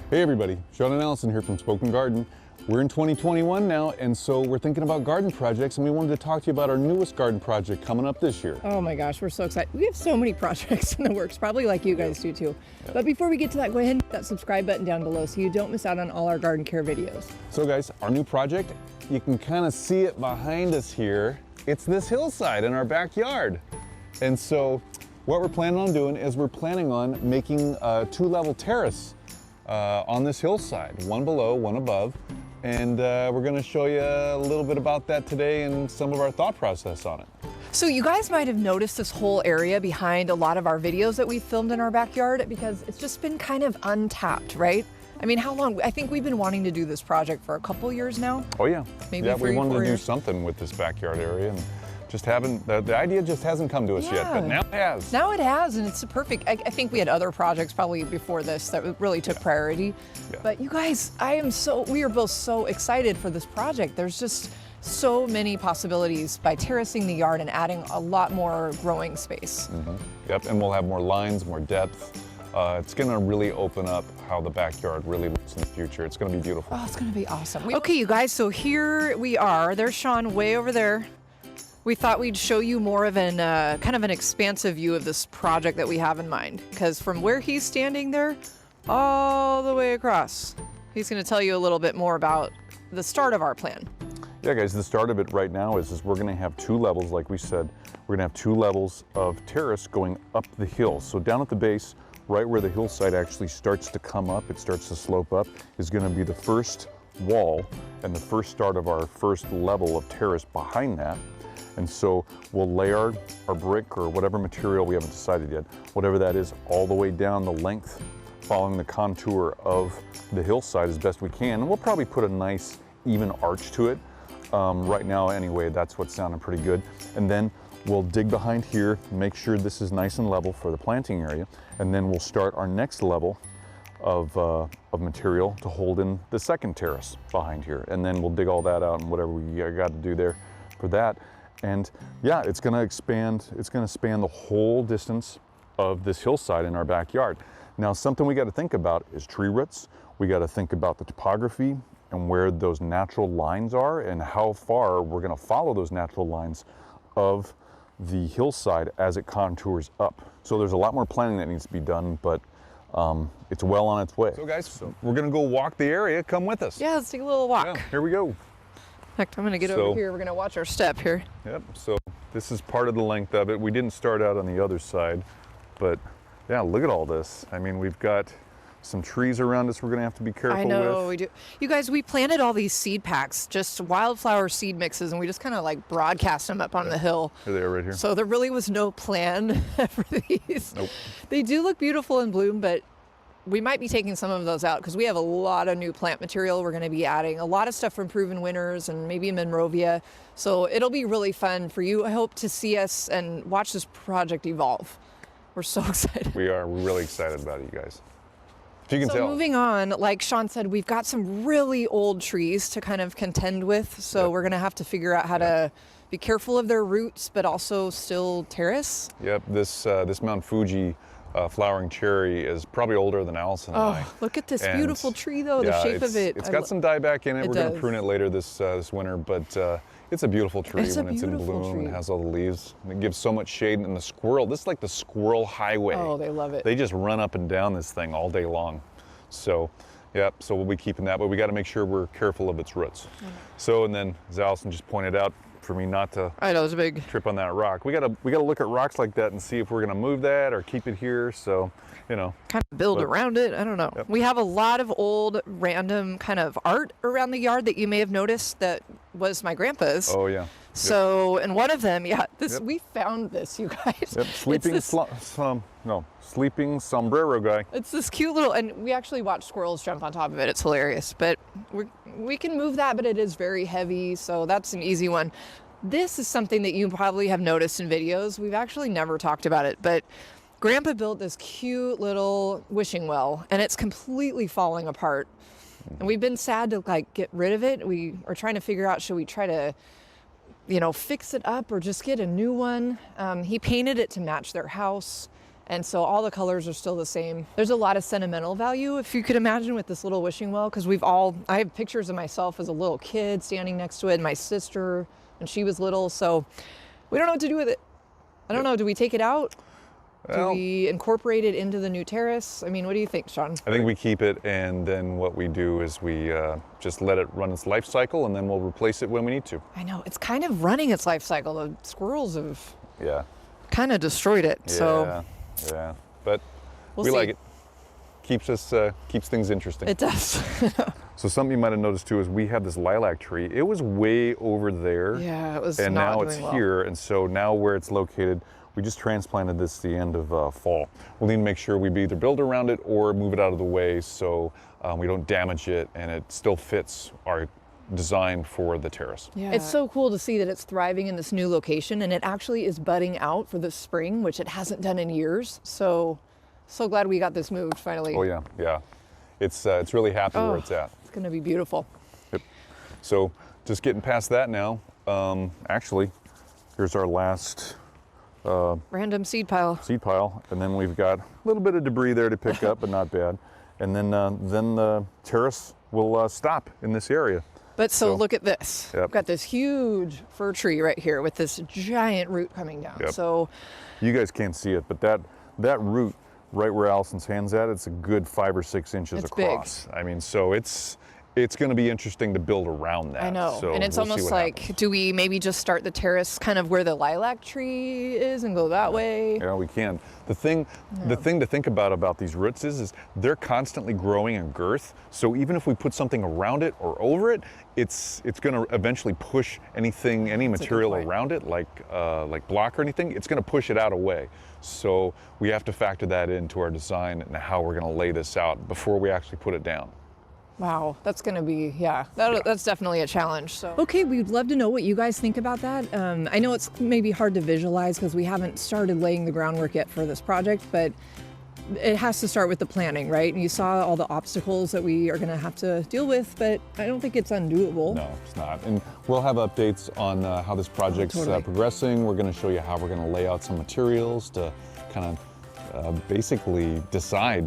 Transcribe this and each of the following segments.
Hey everybody, Sean and Allison here from Spoken Garden. We're in 2021 now, and so we're thinking about garden projects, and we wanted to talk to you about our newest garden project coming up this year. Oh my gosh, we're so excited. We have so many projects in the works, probably like you guys do too. Yeah. But before we get to that, go ahead and hit that subscribe button down below so you don't miss out on all our garden care videos. So guys, our new project, you can kind of see it behind us here. It's this hillside in our backyard. And so what we're planning on doing is we're planning on making a two-level terrace on this hillside, one below, one above. And we're gonna show you a little bit about that today and some of our thought process on it. So you guys might have noticed this whole area behind a lot of our videos that we filmed in our backyard because it's just been kind of untapped, right? I mean, how long? I think we've been wanting to do this project for a couple years now. Oh yeah. Maybe yeah, 3 we or 4 wanted to do years. something with this backyard area and just haven't, the idea just hasn't come to us yet, but now it has. Now it has, and it's a perfect, I think we had other projects probably before this that really took priority. Yeah. But you guys, we are both so excited for this project. There's just so many possibilities by terracing the yard and adding a lot more growing space. Yep, and we'll have more lines, more depth. It's gonna really open up how the backyard really looks in the future. It's gonna be beautiful. Oh, it's gonna be awesome. Okay, you guys, so here we are. There's Sean way over there. We thought we'd show you more of an kind of an expansive view of this project that we have in mind. Because from where he's standing there, all the way across, he's gonna tell you a little bit more about the start of our plan. Yeah guys, the start of it right now is we're gonna have 2 levels, like we said. We're gonna have 2 levels of terrace going up the hill. So down at the base, right where the hillside actually starts to come up, it starts to slope up, is gonna be the first wall and the first start of our first level of terrace behind that. And so we'll lay our brick or whatever material, we haven't decided yet, whatever that is, all the way down the length, following the contour of the hillside as best we can. And we'll probably put a nice even arch to it. Right now anyway, that's what's sounding pretty good. And then we'll dig behind here, make sure this is nice and level for the planting area. And then we'll start our next level of material to hold in the second terrace behind here. And then we'll dig all that out and whatever we got to do there for that. And yeah, it's gonna expand, it's gonna span the whole distance of this hillside in our backyard. Now, something we gotta think about is tree roots. We gotta think about the topography and where those natural lines are and how far we're gonna follow those natural lines of the hillside as it contours up. So there's a lot more planning that needs to be done, but it's well on its way. So guys, we're gonna go walk the area. Come with us. Yeah, let's take a little walk. Yeah, here we go. In fact, I'm gonna get over here. We're gonna watch our step here. Yep, so this is part of the length of it. We didn't start out on the other side, but yeah, look at all this. I mean, we've got some trees around us we're gonna have to be careful with. I know, we do. You guys, we planted all these seed packs, just wildflower seed mixes, and we just kind of like broadcast them up on the hill. Here they are right here. So there really was no plan for these. Nope. They do look beautiful in bloom, but we might be taking some of those out because we have a lot of new plant material. We're going to be adding a lot of stuff from Proven Winners and maybe Monrovia. So it'll be really fun for you, I hope, to see us and watch this project evolve. We're so excited. We are really excited about it, you guys. If you can tell. So moving on, like Sean said, we've got some really old trees to kind of contend with. So we're going to have to figure out how to be careful of their roots, but also still terrace. Yep, this Mount Fuji flowering cherry is probably older than Allison and I. Look at this beautiful tree though, the shape of it. It's got some dieback in it. We're going to prune it later this winter, but it's a beautiful tree when it's in bloom and has all the leaves. And it gives so much shade, and the squirrel, this is like the squirrel highway. Oh, they love it. They just run up and down this thing all day long. So, yep, so we'll be keeping that, but we got to make sure we're careful of its roots. So, and then as Allison just pointed out, for me not to I know, it's a big trip on that rock. We gotta look at rocks like that and see if we're gonna move that or keep it here. So, you know, kind of build around it. I don't know. Yep. We have a lot of old random kind of art around the yard that you may have noticed that was my grandpa's. Oh yeah. So, and one of them, we found this, you guys. Yep, sleeping sombrero guy. It's this cute little, and we actually watch squirrels jump on top of it. It's hilarious, but we can move that, but it is very heavy, so that's an easy one. This is something that you probably have noticed in videos. We've actually never talked about it, but Grandpa built this cute little wishing well, and it's completely falling apart. And we've been sad to like get rid of it. We are trying to figure out, should we try to, fix it up or just get a new one? He painted it to match their house. And so all the colors are still the same. There's a lot of sentimental value, if you could imagine, with this little wishing well, because I have pictures of myself as a little kid standing next to it, and my sister when she was little. So we don't know what to do with it. I don't know. Do we take it out? Do we incorporate it into the new terrace? I mean, what do you think, Sean? I think we keep it, and then what we do is we just let it run its life cycle, and then we'll replace it when we need to. I know. It's kind of running its life cycle. The squirrels have kind of destroyed it. So yeah, but we see. like it. Keeps things interesting. It does. So something you might have noticed too is we had this lilac tree. It was way over there. Yeah, it was and not now doing it's well. here. And so now where it's located, we just transplanted this the end of fall. We'll need to make sure we either build around it or move it out of the way so we don't damage it and it still fits our design for the terrace. Yeah. It's so cool to see that it's thriving in this new location, and it actually is budding out for the spring, which it hasn't done in years. So glad we got this moved finally. Oh yeah. It's really happy where it's at. It's gonna be beautiful. Yep. So just getting past that now. Actually, here's our last Random seed pile. and then we've got a little bit of debris there to pick up, but not bad. And then the terrace will stop in this area. But so look at this. Yep. We've got this huge fir tree right here with this giant root coming down. Yep. So You guys can't see it, but that root right where Allison's hand's at, it's a good 5 or 6 inches It's across. Big. I mean, so it's going to be interesting to build around that. I know, so and it's we'll see almost what like, happens. do we maybe just start the terrace kind of where the lilac tree is and go that way? Yeah, we can. The thing to think about these roots is they're constantly growing in girth. So even if we put something around it or over it, it's going to eventually push any material around it, like block or anything. It's going to push it out away. So we have to factor that into our design and how we're going to lay this out before we actually put it down. Wow, that's going to be, that's definitely a challenge. So okay, we'd love to know what you guys think about that. I know it's maybe hard to visualize because we haven't started laying the groundwork yet for this project, but it has to start with the planning, right? And you saw all the obstacles that we are going to have to deal with, but I don't think it's undoable. No, it's not. And we'll have updates on how this project's progressing. We're going to show you how we're going to lay out some materials to kind of basically decide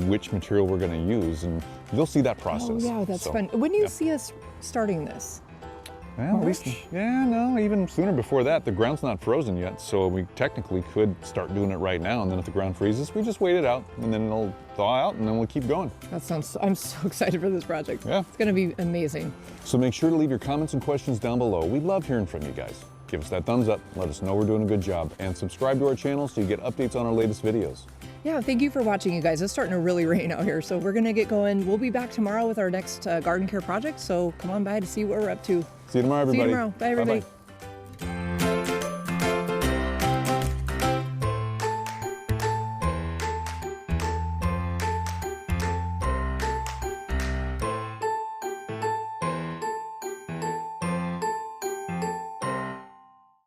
which material we're going to use, and you'll see that process. Oh yeah, that's fun. When do you see us starting this? Well, at least, even sooner before that. The ground's not frozen yet, so we technically could start doing it right now, and then if the ground freezes, we just wait it out, and then it'll thaw out, and then we'll keep going. I'm so excited for this project. Yeah. It's going to be amazing. So make sure to leave your comments and questions down below. We love hearing from you guys. Give us that thumbs up, let us know we're doing a good job, and subscribe to our channel so you get updates on our latest videos. Yeah, thank you for watching, you guys. It's starting to really rain out here, so we're going to get going. We'll be back tomorrow with our next garden care project, so come on by to see what we're up to. See you tomorrow, everybody. See you tomorrow. Bye, everybody. Bye-bye.